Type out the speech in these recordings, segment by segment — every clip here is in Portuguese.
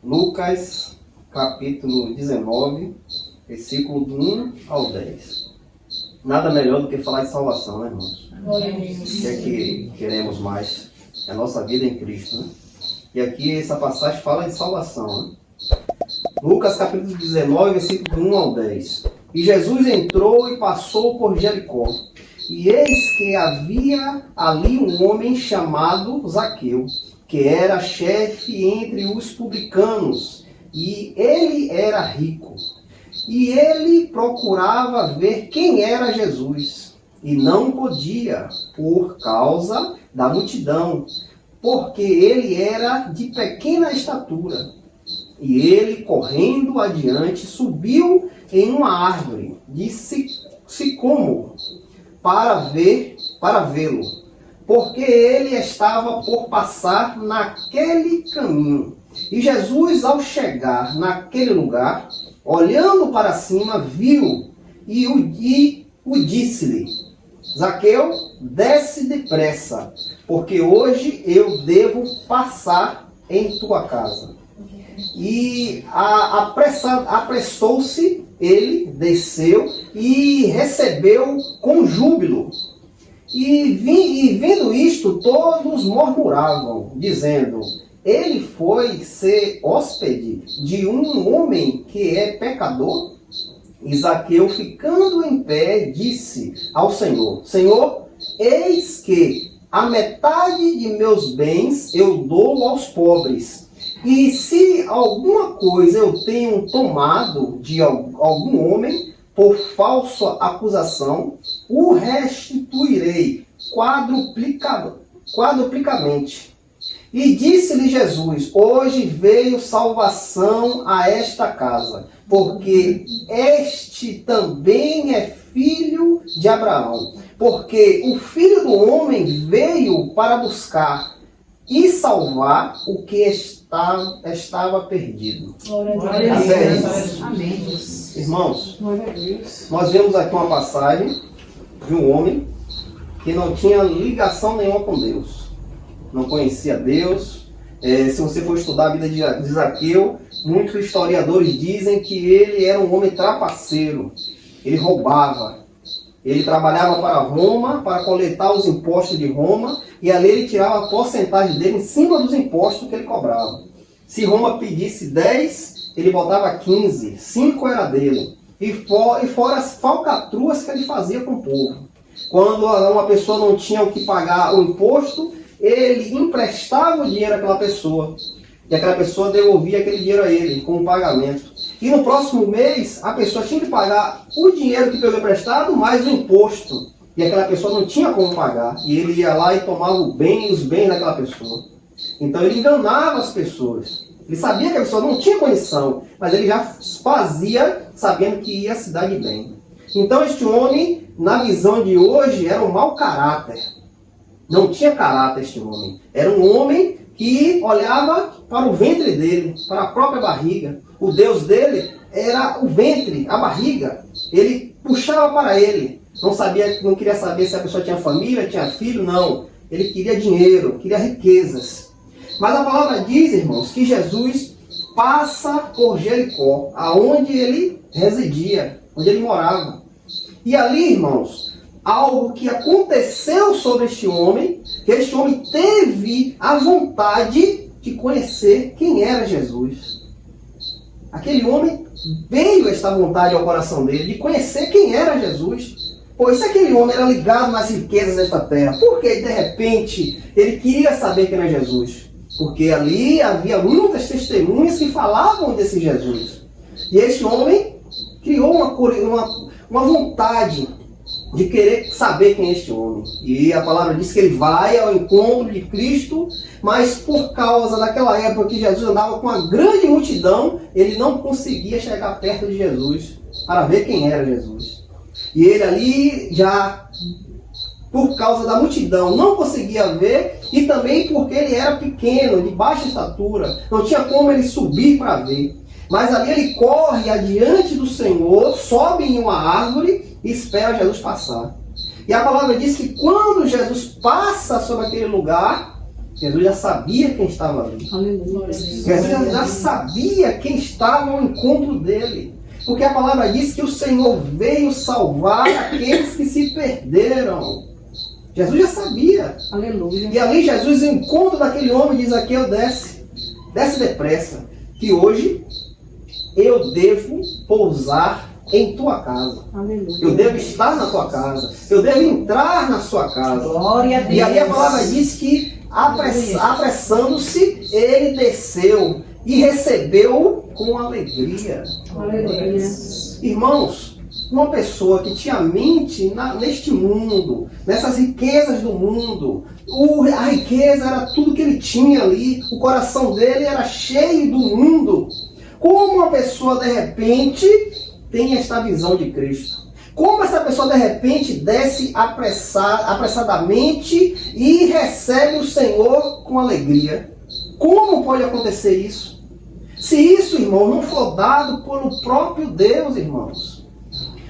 Lucas, capítulo 19, versículo do 1 ao 10. Nada melhor do que falar de salvação, né, irmãos? O que é que queremos mais? É a nossa vida em Cristo, né? E aqui essa passagem fala de salvação, né? Lucas, capítulo 19, versículo do 1 ao 10. E Jesus entrou e passou por Jericó. E eis que havia ali um homem chamado Zaqueu, que era chefe entre os publicanos, e ele era rico. E ele procurava ver quem era Jesus, e não podia, por causa da multidão, porque ele era de pequena estatura. E ele, correndo adiante, subiu em uma árvore de sicômoro para vê-lo, porque ele estava por passar naquele caminho. E Jesus, ao chegar naquele lugar, olhando para cima, viu e o disse-lhe: Zaqueu, desce depressa, porque hoje eu devo passar em tua casa. E apressou-se, ele desceu e recebeu com júbilo. E vendo isto, todos murmuravam, dizendo: ele foi ser hóspede de um homem que é pecador? E Zaqueu, ficando em pé, disse ao Senhor: Senhor, eis que a metade de meus bens eu dou aos pobres. E se alguma coisa eu tenho tomado de algum homem por falsa acusação, o restituirei quadruplicamente. E disse-lhe Jesus: hoje veio salvação a esta casa, porque este também é filho de Abraão. Porque o Filho do Homem veio para buscar e salvar o que estava perdido. Glória a Deus. Amém. Irmãos, nós vemos aqui uma passagem de um homem que não tinha ligação nenhuma com Deus. Não conhecia Deus. Se você for estudar a vida de Zaqueu, muitos historiadores dizem que ele era um homem trapaceiro. Ele roubava. Ele trabalhava para Roma, para coletar os impostos de Roma, e ali ele tirava a porcentagem dele em cima dos impostos que ele cobrava. Se Roma pedisse 10, ele botava 15, 5 era dele. E fora as falcatruas que ele fazia com o povo. Quando uma pessoa não tinha o que pagar o imposto, ele emprestava o dinheiro àquela pessoa. E aquela pessoa devolvia aquele dinheiro a ele, como pagamento. E no próximo mês, a pessoa tinha que pagar o dinheiro que pegou emprestado, mais o imposto. E aquela pessoa não tinha como pagar. E ele ia lá e tomava os bens daquela pessoa. Então ele enganava as pessoas. Ele sabia que a pessoa não tinha condição, mas ele já fazia sabendo que ia se dar de bem. Então este homem, na visão de hoje, era um mau caráter. Não tinha caráter este homem. Era um homem que olhava para o ventre dele, para a própria barriga. O Deus dele era o ventre, a barriga. Ele puxava para ele. Não queria saber se a pessoa tinha família, tinha filho, não. Ele queria dinheiro, queria riquezas. Mas a palavra diz, irmãos, que Jesus passa por Jericó, aonde ele residia, onde ele morava. E ali, irmãos, algo que aconteceu sobre este homem, que este homem teve a vontade de conhecer quem era Jesus. Aquele homem veio esta vontade ao coração dele de conhecer quem era Jesus. Pois aquele homem era ligado nas riquezas desta terra, por que de repente ele queria saber quem era Jesus? Porque ali havia muitas testemunhas que falavam desse Jesus. E este homem criou uma vontade de querer saber quem é este homem. E a palavra diz que ele vai ao encontro de Cristo, mas por causa daquela época que Jesus andava com uma grande multidão, ele não conseguia chegar perto de Jesus para ver quem era Jesus. E ele ali já, por causa da multidão, não conseguia ver, e também porque ele era pequeno, de baixa estatura, não tinha como ele subir para ver. Mas ali ele corre adiante do Senhor, sobe em uma árvore e espera Jesus passar. E a palavra diz que quando Jesus passa sobre aquele lugar, Jesus já sabia quem estava ali. Aleluia. Jesus já sabia quem estava ao encontro dele. Porque a palavra diz que o Senhor veio salvar aqueles que se perderam. Jesus já sabia. Aleluia. E ali Jesus encontra daquele homem e diz: Zaqueu, desce depressa, que hoje eu devo pousar em tua casa. Aleluia. Eu devo estar na tua casa. Eu devo entrar na sua casa. Glória a Deus. E aí a palavra diz que, apressando-se, ele desceu e recebeu com alegria. Aleluia. Irmãos, uma pessoa que tinha mente neste mundo, nessas riquezas do mundo, a riqueza era tudo que ele tinha ali, o coração dele era cheio do mundo. Como uma pessoa de repente tem esta visão de Cristo? Como essa pessoa de repente desce apressadamente e recebe o Senhor com alegria? Como pode acontecer isso? Se isso, irmão, não for dado pelo próprio Deus, irmãos.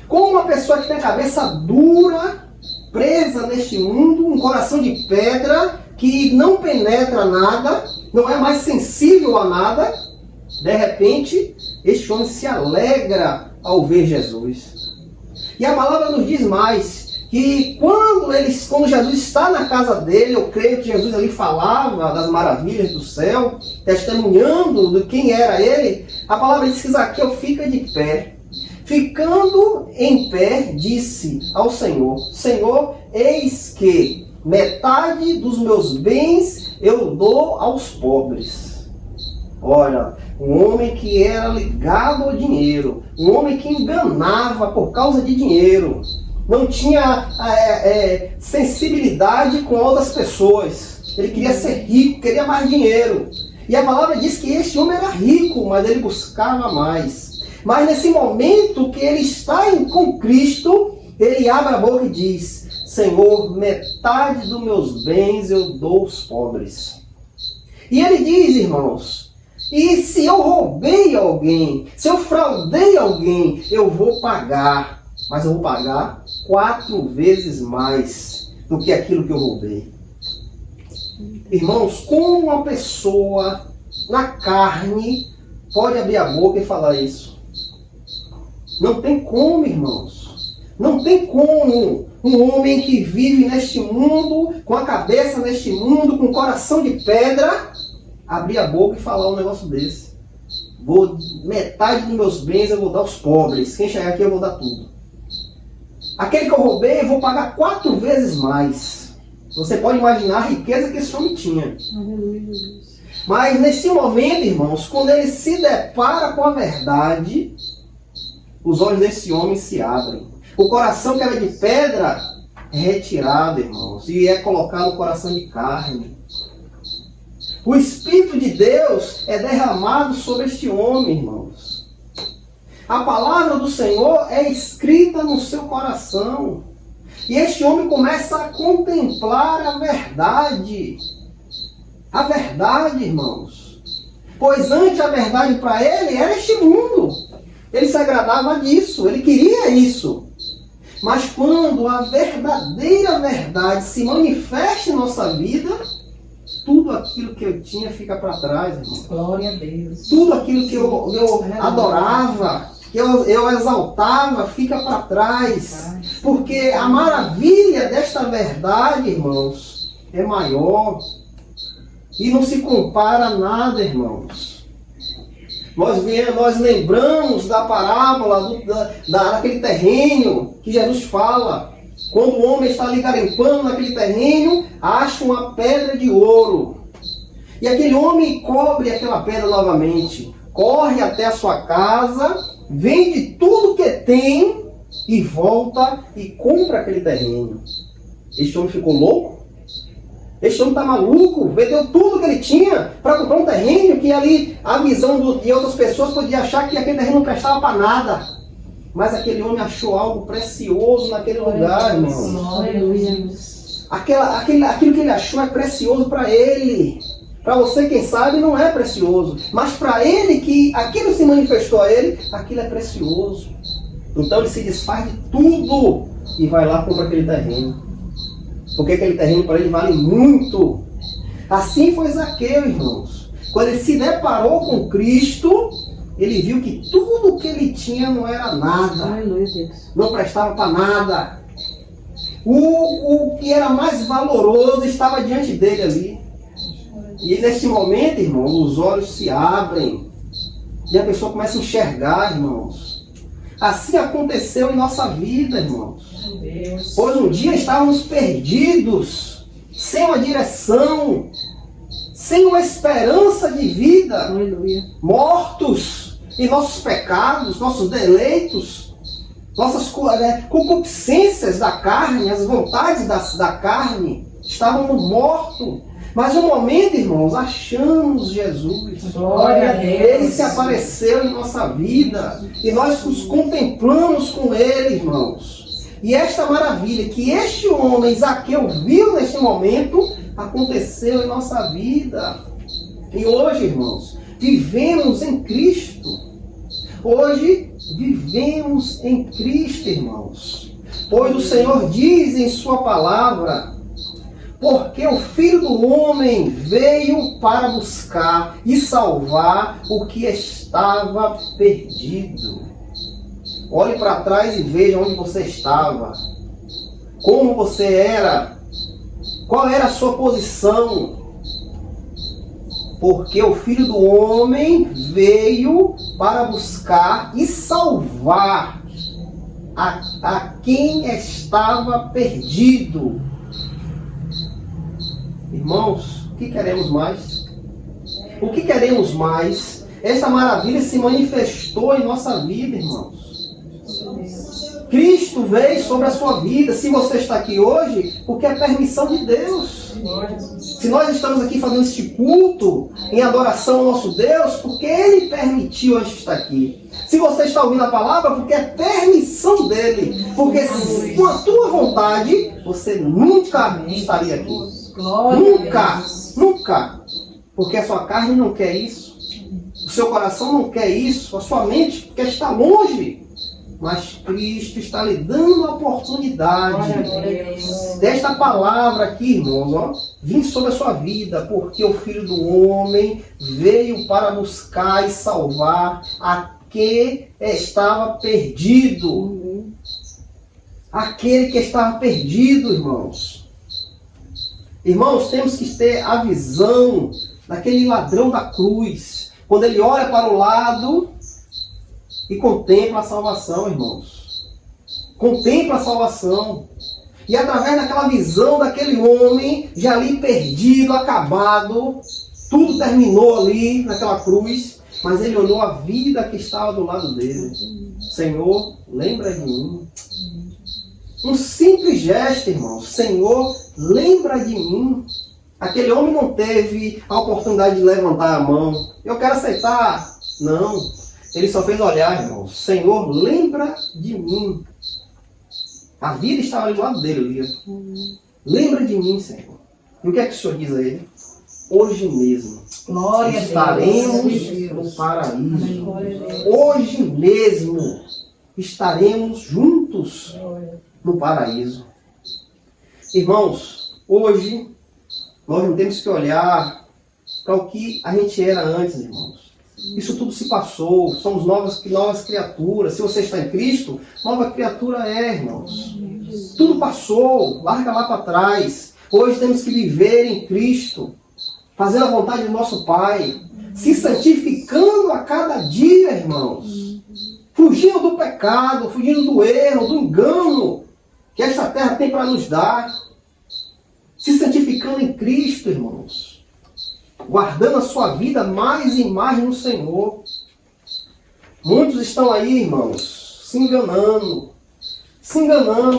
Como uma pessoa que tem a cabeça dura, presa neste mundo, um coração de pedra, que não penetra nada, não é mais sensível a nada, de repente, este homem se alegra ao ver Jesus. E a palavra nos diz mais, que quando Jesus está na casa dele, eu creio que Jesus ali falava das maravilhas do céu, testemunhando de quem era ele, a palavra diz que Zaqueu fica de pé. Ficando em pé, disse ao Senhor: Senhor, eis que metade dos meus bens eu dou aos pobres. Olha, um homem que era ligado ao dinheiro, um homem que enganava por causa de dinheiro, não tinha sensibilidade com outras pessoas. Ele queria ser rico, queria mais dinheiro. E a palavra diz que este homem era rico, mas ele buscava mais. Mas nesse momento que ele está com Cristo, ele abre a boca e diz: Senhor, metade dos meus bens eu dou aos pobres. E ele diz, irmãos, e se eu roubei alguém, se eu fraudei alguém, eu vou pagar. Mas eu vou pagar 4 vezes mais do que aquilo que eu roubei. Irmãos, como uma pessoa na carne pode abrir a boca e falar isso? Não tem como, irmãos. Não tem como um homem que vive neste mundo, com a cabeça neste mundo, com o coração de pedra, abrir a boca e falar um negócio desse. Metade dos meus bens eu vou dar aos pobres. Quem chegar aqui eu vou dar tudo. Aquele que eu roubei eu vou pagar 4 vezes mais. Você pode imaginar a riqueza que esse homem tinha. Mas nesse momento, irmãos, quando ele se depara com a verdade, os olhos desse homem se abrem. O coração que era de pedra é retirado, irmãos, e é colocado no coração de carne. O Espírito de Deus é derramado sobre este homem, irmãos. A palavra do Senhor é escrita no seu coração. E este homem começa a contemplar a verdade. A verdade, irmãos. Pois antes a verdade para ele era este mundo. Ele se agradava disso, ele queria isso. Mas quando a verdadeira verdade se manifesta em nossa vida, tudo aquilo que eu tinha fica para trás, irmão. Glória a Deus. Tudo aquilo que eu adorava, que eu exaltava, fica para trás. Porque a maravilha desta verdade, irmãos, é maior. E não se compara a nada, irmãos. Nós lembramos da parábola daquele terreno que Jesus fala. Quando o homem está ali garimpando naquele terreno, acha uma pedra de ouro. E aquele homem cobre aquela pedra novamente. Corre até a sua casa, vende tudo que tem e volta e compra aquele terreno. Este homem ficou louco? Este homem está maluco, vendeu tudo que ele tinha para comprar um terreno que ali a visão de outras pessoas podia achar que aquele terreno não prestava para nada. Mas aquele homem achou algo precioso naquele lugar, irmãos. Aquilo que ele achou é precioso para ele. Para você, quem sabe, não é precioso. Mas para ele, que aquilo se manifestou a ele, aquilo é precioso. Então ele se desfaz de tudo e vai lá comprar aquele terreno. Porque aquele terreno para ele vale muito. Assim foi Zaqueu, irmãos. Quando ele se deparou com Cristo, ele viu que tudo que ele tinha não era nada. Aleluia, Deus. Não prestava para nada. O que era mais valoroso estava diante dele ali. E nesse momento, irmãos, os olhos se abrem. E a pessoa começa a enxergar, irmãos. Assim aconteceu em nossa vida, irmãos. Pois um dia estávamos perdidos, sem uma direção, sem uma esperança de vida, Aleluia. mortos em nossos pecados, nossos deleitos, nossas concupiscências da carne, as vontades da carne, estávamos mortos. Mas no momento, irmãos, achamos Jesus. Glória a Deus. Ele se apareceu em nossa vida e nós nos contemplamos com Ele, irmãos. E esta maravilha que este homem, Zaqueu, viu neste momento, aconteceu em nossa vida. E hoje, irmãos, vivemos em Cristo. Hoje vivemos em Cristo, irmãos. Pois o Senhor diz em sua palavra: porque o Filho do Homem veio para buscar e salvar o que estava perdido. Olhe para trás e veja onde você estava. Como você era. Qual era a sua posição. Porque o Filho do Homem veio para buscar e salvar a quem estava perdido. Irmãos, o que queremos mais? O que queremos mais? Esta maravilha se manifestou em nossa vida, irmãos. Cristo veio sobre a sua vida. Se você está aqui hoje, porque é permissão de Deus. Se nós estamos aqui fazendo este culto em adoração ao nosso Deus, porque Ele permitiu a gente estar aqui. Se você está ouvindo a palavra, porque é permissão dele. Porque com a tua vontade, você nunca estaria aqui. Nunca, nunca. Porque a sua carne não quer isso. O seu coração não quer isso. A sua mente quer estar longe. Mas Cristo está lhe dando a oportunidade desta palavra aqui, irmãos, ó, vir sobre a sua vida, porque o Filho do Homem veio para buscar e salvar aquele que estava perdido. Aquele que estava perdido, irmãos. Irmãos, temos que ter a visão daquele ladrão da cruz, quando ele olha para o lado e contempla a salvação, irmãos. Contempla a salvação. E através daquela visão daquele homem, já ali perdido, acabado, tudo terminou ali naquela cruz, mas ele olhou a vida que estava do lado dele. Senhor, lembra de mim. Um simples gesto, irmãos. Senhor, lembra de mim. Aquele homem não teve a oportunidade de levantar a mão. Eu quero aceitar. Não. Ele só fez olhar, irmãos. Senhor, lembra de mim. A vida estava ali do lado dele. Ali. Lembra de mim, Senhor. E o que é que o Senhor diz a ele? Hoje mesmo. Glória estaremos no paraíso. Hoje mesmo estaremos juntos no paraíso. Irmãos, hoje nós não temos que olhar para o que a gente era antes, irmãos. Isso tudo se passou, somos novas criaturas. Se você está em Cristo, nova criatura é, irmãos. Tudo passou, larga lá para trás. Hoje temos que viver em Cristo, fazendo a vontade do nosso Pai, se santificando a cada dia, irmãos. Fugindo do pecado, fugindo do erro, do engano que esta terra tem para nos dar. Se santificando em Cristo, irmãos. Guardando a sua vida mais e mais no Senhor. Muitos estão aí, irmãos, se enganando,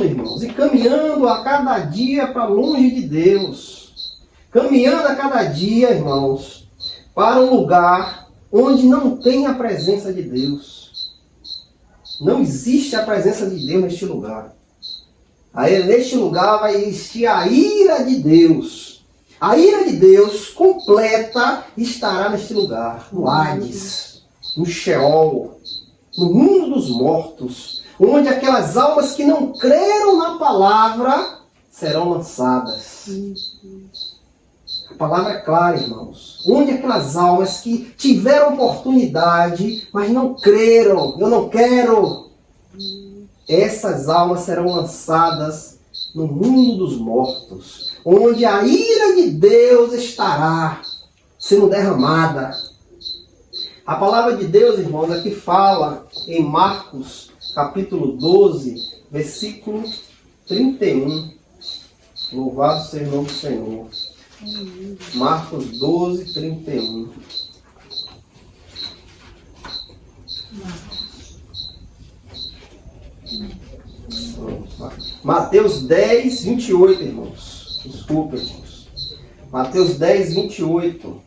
irmãos, e caminhando a cada dia para longe de Deus. Caminhando a cada dia, irmãos, para um lugar onde não tem a presença de Deus. Não existe a presença de Deus neste lugar. Aí, neste lugar vai existir a ira de Deus. A ira de Deus completa estará neste lugar, no Hades, no Sheol, no mundo dos mortos, onde aquelas almas que não creram na palavra serão lançadas. A palavra é clara, irmãos. Onde aquelas almas que tiveram oportunidade, mas não creram, eu não quero, essas almas serão lançadas no mundo dos mortos, onde a ira de Deus estará sendo derramada. A palavra de Deus, irmãos, aqui fala em Marcos, capítulo 12, versículo 31. Louvado seja o nome do Senhor. Marcos 12, 31. Mateus 10, 28, irmãos. Desculpa, irmãos. Mateus 10, 28.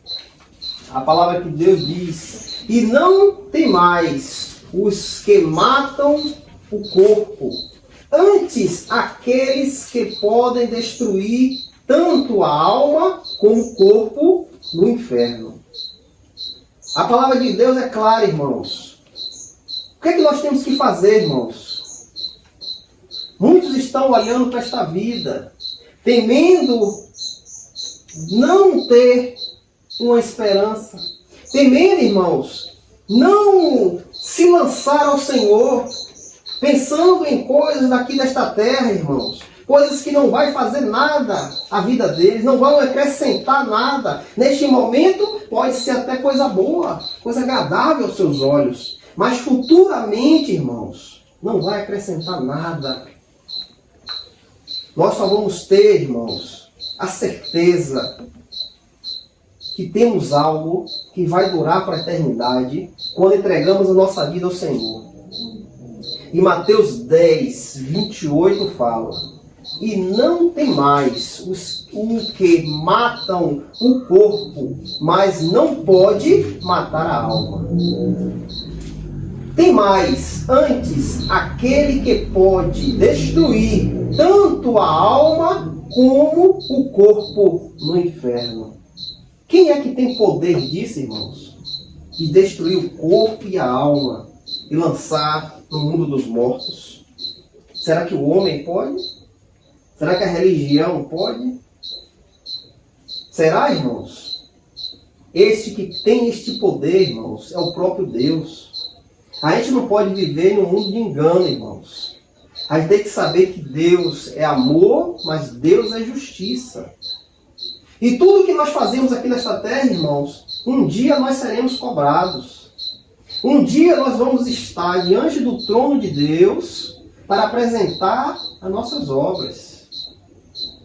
A palavra que Deus diz: e não temais os que matam o corpo, antes aqueles que podem destruir tanto a alma como o corpo no inferno. A palavra de Deus é clara, irmãos. O que é que nós temos que fazer, irmãos? Muitos estão olhando para esta vida, temendo não ter uma esperança. Temendo, irmãos, não se lançar ao Senhor, pensando em coisas daqui desta terra, irmãos. Coisas que não vai fazer nada à vida deles, não vão acrescentar nada. Neste momento, pode ser até coisa boa, coisa agradável aos seus olhos. Mas futuramente, irmãos, não vai acrescentar nada. Nós só vamos ter, irmãos, a certeza que temos algo que vai durar para a eternidade quando entregamos a nossa vida ao Senhor. E Mateus 10, 28 fala: e não tem mais os que matam o corpo, mas não pode matar a alma. Tem mais, antes, aquele que pode destruir tanto a alma como o corpo no inferno. Quem é que tem poder disso, irmãos? De destruir o corpo e a alma e lançar no mundo dos mortos? Será que o homem pode? Será que a religião pode? Será, irmãos? Este que tem este poder, irmãos, é o próprio Deus. A gente não pode viver num mundo de engano, irmãos. A gente tem que saber que Deus é amor, mas Deus é justiça. E tudo que nós fazemos aqui nesta terra, irmãos, um dia nós seremos cobrados. Um dia nós vamos estar diante do trono de Deus para apresentar as nossas obras.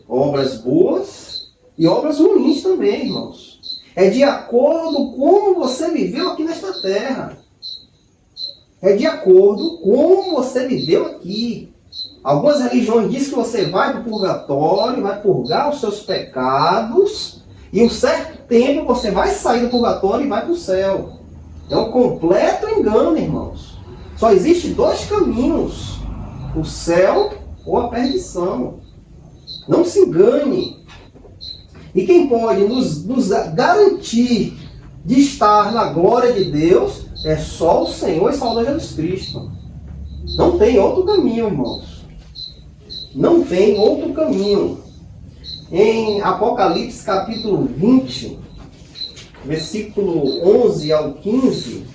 Obras boas e obras ruins também, irmãos. É de acordo com como você viveu aqui nesta terra. É de acordo com como você viveu aqui. Algumas religiões dizem que você vai para o purgatório, vai purgar os seus pecados, e um certo tempo você vai sair do purgatório e vai para o céu. É um completo engano, irmãos. Só existem dois caminhos: o céu ou a perdição. Não se engane. E quem pode nos garantir de estar na glória de Deus é só o Senhor e Salvador Jesus Cristo. Não tem outro caminho, irmãos. Não tem outro caminho. Em Apocalipse capítulo 20, versículo 11 ao 15,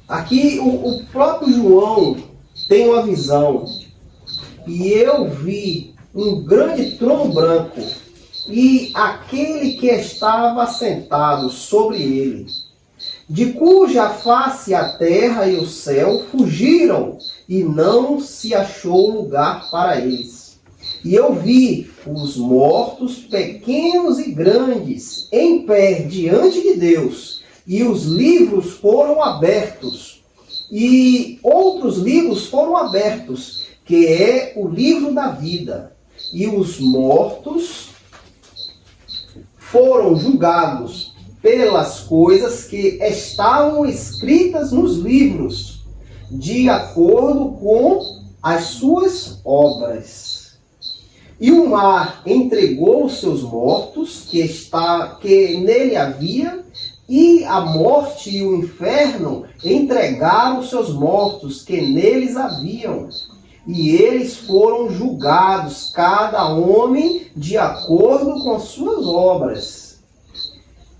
aqui o próprio João tem uma visão. E eu vi um grande trono branco, e aquele que estava sentado sobre ele, de cuja face a terra e o céu fugiram, e não se achou lugar para eles. E eu vi os mortos, pequenos e grandes, em pé diante de Deus, e os livros foram abertos, e outros livros foram abertos, que é o livro da vida. E os mortos foram julgados pelas coisas que estavam escritas nos livros, de acordo com as suas obras. E o mar entregou os seus mortos, que nele havia, e a morte e o inferno entregaram os seus mortos, que neles haviam. e eles foram julgados, cada homem de acordo com suas obras.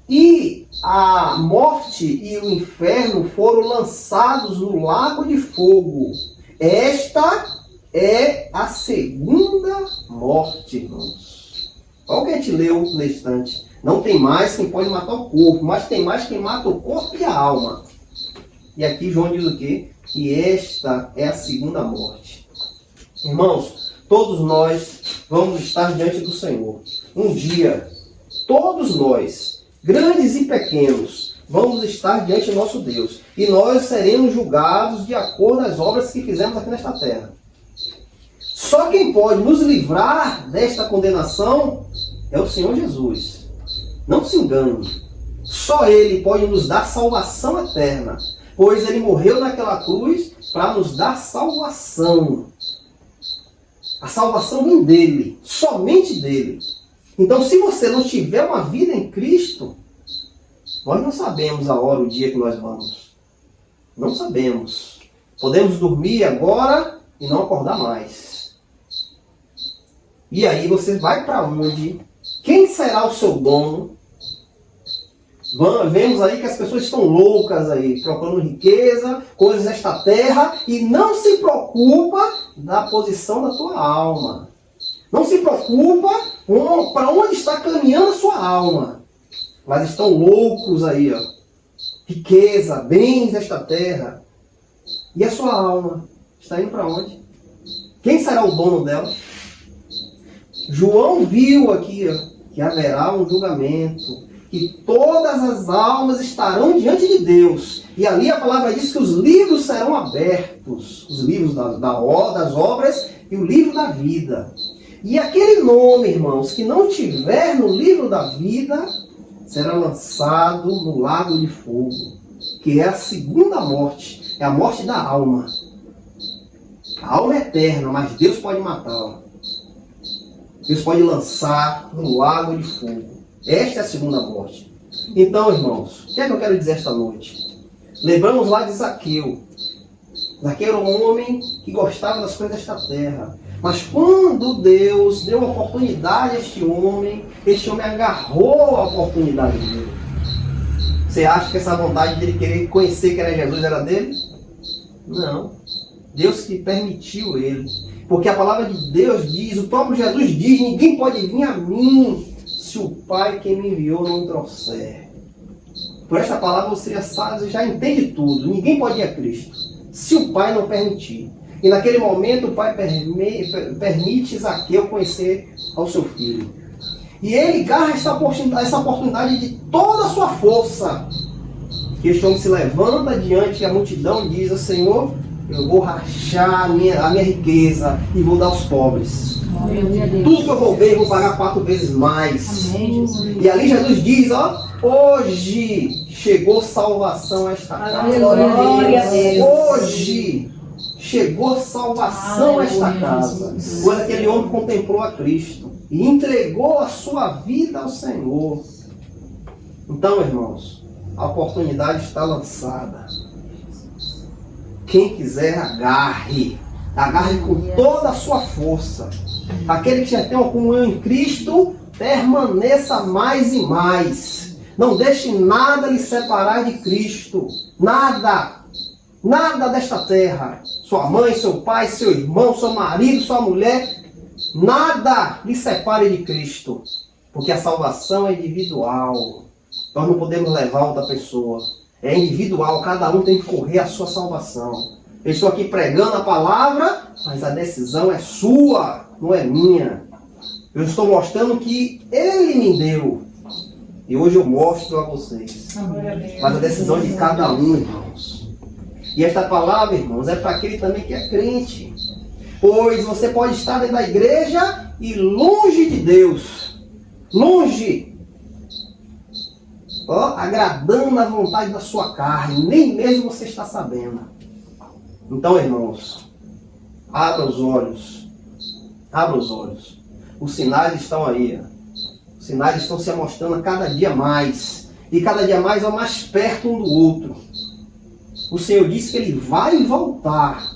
E a morte e o inferno foram lançados no lago de fogo. Esta é a segunda morte, irmãos. Olha o que a gente leu no instante. Não tem mais quem pode matar o corpo, mas tem mais quem mata o corpo e a alma. E aqui João diz o quê? Que esta é a segunda morte. Irmãos, todos nós vamos estar diante do Senhor. Um dia, todos nós, grandes e pequenos, vamos estar diante do nosso Deus. E nós seremos julgados de acordo com as obras que fizemos aqui nesta terra. Só quem pode nos livrar desta condenação é o Senhor Jesus. Não se engane. Só Ele pode nos dar salvação eterna. Pois Ele morreu naquela cruz para nos dar salvação. A salvação vem dEle. Somente dEle. Então, se você não tiver uma vida em Cristo, nós não sabemos a hora, o dia que nós vamos. Não sabemos. Podemos dormir agora e não acordar mais. E aí você vai para onde? Quem será o seu dono? Vemos aí que as pessoas estão loucas aí, procurando riqueza, coisas desta terra, e não se preocupa da posição da tua alma. Não se preocupa para onde está caminhando a sua alma. Mas estão loucos aí, ó. Riqueza, bens desta terra. E a sua alma está indo para onde? Quem será o dono dela? João viu aqui, ó, que haverá um julgamento, que todas as almas estarão diante de Deus. E ali a palavra diz que os livros serão abertos. Os livros das obras e o livro da vida. E aquele nome, irmãos, que não tiver no livro da vida, será lançado no lago de fogo, que é a segunda morte, é a morte da alma. A alma é eterna, mas Deus pode matá-la. Deus pode lançar no lago de fogo. Esta é a segunda morte. Então, irmãos, o que é que eu quero dizer esta noite? Lembramos lá de Zaqueu. Zaqueu era um homem que gostava das coisas desta terra. Mas quando Deus deu a oportunidade a este homem agarrou a oportunidade dele. Você acha que essa vontade dele querer conhecer que era Jesus era dele? Não. Deus que permitiu ele. Porque a palavra de Deus diz, o próprio Jesus diz, ninguém pode vir a mim se o Pai que me enviou não trouxer. Por essa palavra você já entende tudo. Ninguém pode ir a Cristo se o Pai não permitir. E naquele momento o Pai permite Zaqueu conhecer ao seu filho. E ele agarra essa oportunidade de toda a sua força. Que este homem se levanta diante da multidão e diz, Senhor, eu vou rachar a minha riqueza e vou dar aos pobres. Tudo que eu roubei eu vou pagar 4 vezes mais. E ali Jesus diz, ó, hoje chegou salvação a esta casa. Hoje chegou salvação a esta casa. Quando aquele homem contemplou a Cristo e entregou a sua vida ao Senhor. Então, irmãos, a oportunidade está lançada. Quem quiser, agarre. Agarre com toda a sua força. Aquele que já tem uma comunhão em Cristo, permaneça mais e mais. Não deixe nada lhe separar de Cristo. Nada. Nada desta terra. Sua mãe, seu pai, seu irmão, seu marido, sua mulher. Nada lhe separe de Cristo. Porque a salvação é individual. Nós não podemos levar outra pessoa. É individual. Cada um tem que correr a sua salvação. Eu estou aqui pregando a palavra, mas a decisão é sua, não é minha. Eu estou mostrando que Ele me deu. E hoje eu mostro a vocês. Mas a decisão é de cada um, irmãos. E esta palavra, irmãos, é para aquele também que é crente. Pois você pode estar dentro da igreja e longe de Deus. Longe. Ó, agradando a vontade da sua carne. Nem mesmo você está sabendo. Então, irmãos, abra os olhos. Abra os olhos. Os sinais estão aí. Os sinais estão se mostrando a cada dia mais. E cada dia mais é mais perto um do outro. O Senhor disse que Ele vai voltar.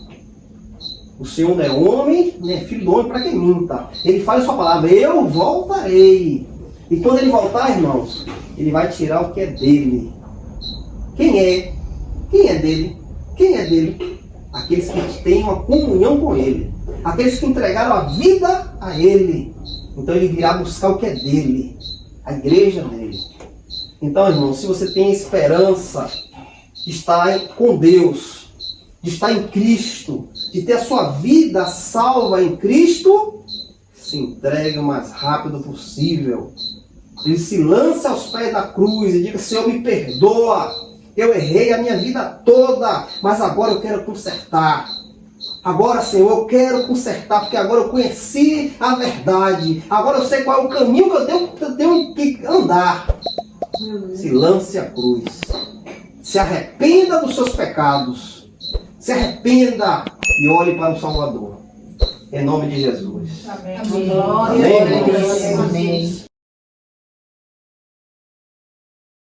O Senhor não é homem, nem é filho do homem para que minta. Ele fala a sua palavra, eu voltarei. E quando ele voltar, irmãos, ele vai tirar o que é dele. Quem é? Quem é dele? Quem é dele? Aqueles que têm uma comunhão com ele. Aqueles que entregaram a vida a ele. Então ele virá buscar o que é dele. A igreja dele. Então, irmão, se você tem esperança de estar com Deus, de estar em Cristo, de ter a sua vida salva em Cristo, se entregue o mais rápido possível. Ele se lança aos pés da cruz e diga, Senhor, me perdoa. Eu errei a minha vida toda, mas agora eu quero consertar. Agora, Senhor, eu quero consertar, porque agora eu conheci a verdade. Agora eu sei qual é o caminho que eu tenho que andar. Se lance à cruz. Se arrependa dos seus pecados. Se arrependa e olhe para o Salvador. Em nome de Jesus. Amém. Amém. Amém.